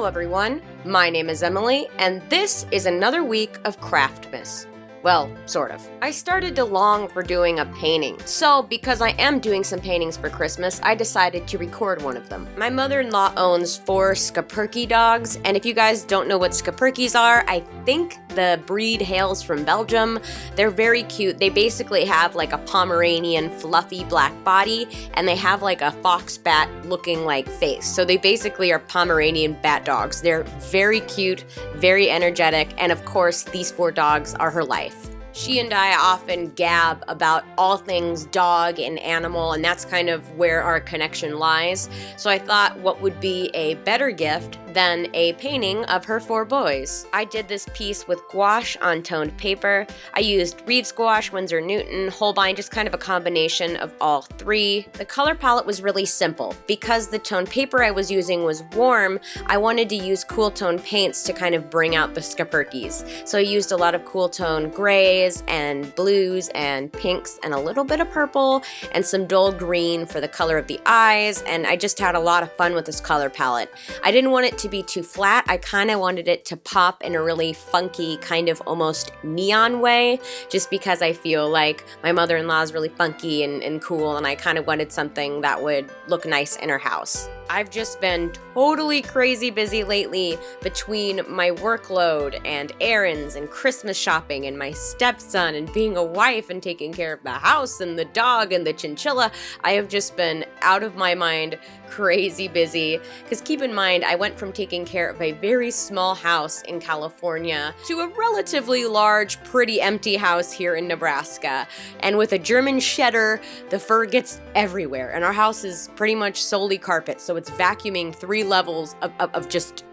Hello everyone, my name is Emily, and this is another week of Craftmas. Well, sort of. I started to long for doing a painting, so because I am doing some paintings for Christmas, I decided to record one of them. My mother-in-law owns 4 Schipperke dogs, and if you guys don't know what Schipperkes are, I think the breed hails from Belgium. They're very cute. They basically have like a Pomeranian fluffy black body, and they have like a fox bat looking like face. So they basically are Pomeranian bat dogs. They're very cute, very energetic, and of course these 4 dogs are her life. She and I often gab about all things dog and animal, and that's kind of where our connection lies. So I thought, what would be a better gift than a painting of her 4 boys? I did this piece with gouache on toned paper. I used Reeves gouache, Winsor Newton, Holbein, just kind of a combination of all 3. The color palette was really simple. Because the toned paper I was using was warm, I wanted to use cool tone paints to kind of bring out the Schipperkes. So I used a lot of cool tone grays and blues and pinks and a little bit of purple and some dull green for the color of the eyes, and I just had a lot of fun with this color palette. I didn't want it to be too flat. I kind of wanted it to pop in a really funky, kind of almost neon way, just because I feel like my mother-in-law is really funky and cool, and I kind of wanted something that would look nice in her house. I've just been totally crazy busy lately between my workload and errands and Christmas shopping and my stepson and being a wife and taking care of the house and the dog and the chinchilla. I have just been out of my mind crazy busy, because keep in mind, I went from taking care of a very small house in California to a relatively large, pretty empty house here in Nebraska. And with a German Shedder, the fur gets everywhere, and our house is pretty much solely carpet, so it's vacuuming 3 levels of just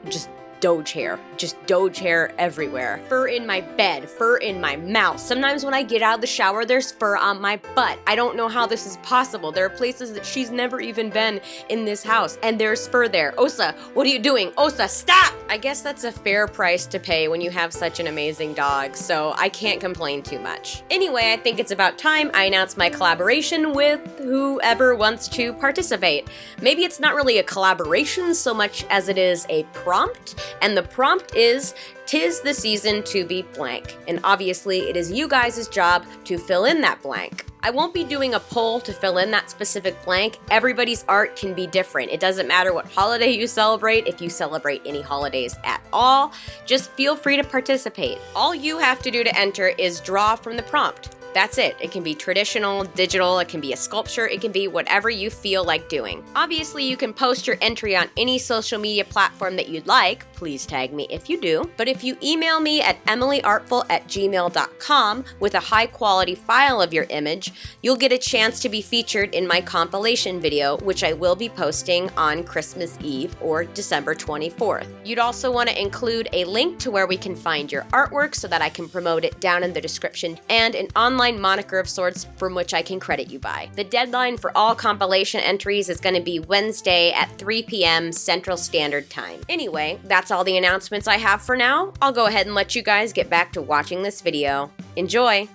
Doge hair everywhere. Fur in my bed, fur in my mouth. Sometimes when I get out of the shower, there's fur on my butt. I don't know how this is possible. There are places that she's never even been in this house, and there's fur there. Osa, what are you doing? Osa, stop! I guess that's a fair price to pay when you have such an amazing dog, so I can't complain too much. Anyway, I think it's about time I announce my collaboration with whoever wants to participate. Maybe it's not really a collaboration so much as it is a prompt. And the prompt is, "'Tis the season to be blank." And obviously, it is you guys' job to fill in that blank. I won't be doing a poll to fill in that specific blank. Everybody's art can be different. It doesn't matter what holiday you celebrate, if you celebrate any holidays at all. Just feel free to participate. All you have to do to enter is draw from the prompt. That's it. It can be traditional, digital, it can be a sculpture, it can be whatever you feel like doing. Obviously, you can post your entry on any social media platform that you'd like. Please tag me if you do. But if you email me at emilyartful@gmail.com with a high-quality file of your image, you'll get a chance to be featured in my compilation video, which I will be posting on Christmas Eve or December 24th. You'd also want to include a link to where we can find your artwork so that I can promote it down in the description, and an online moniker of sorts from which I can credit you by. The deadline for all compilation entries is going to be Wednesday at 3 p.m. Central Standard Time. Anyway, that's all the announcements I have for now. I'll go ahead and let you guys get back to watching this video. Enjoy!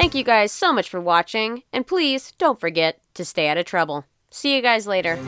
Thank you guys so much for watching, and please don't forget to stay out of trouble. See you guys later.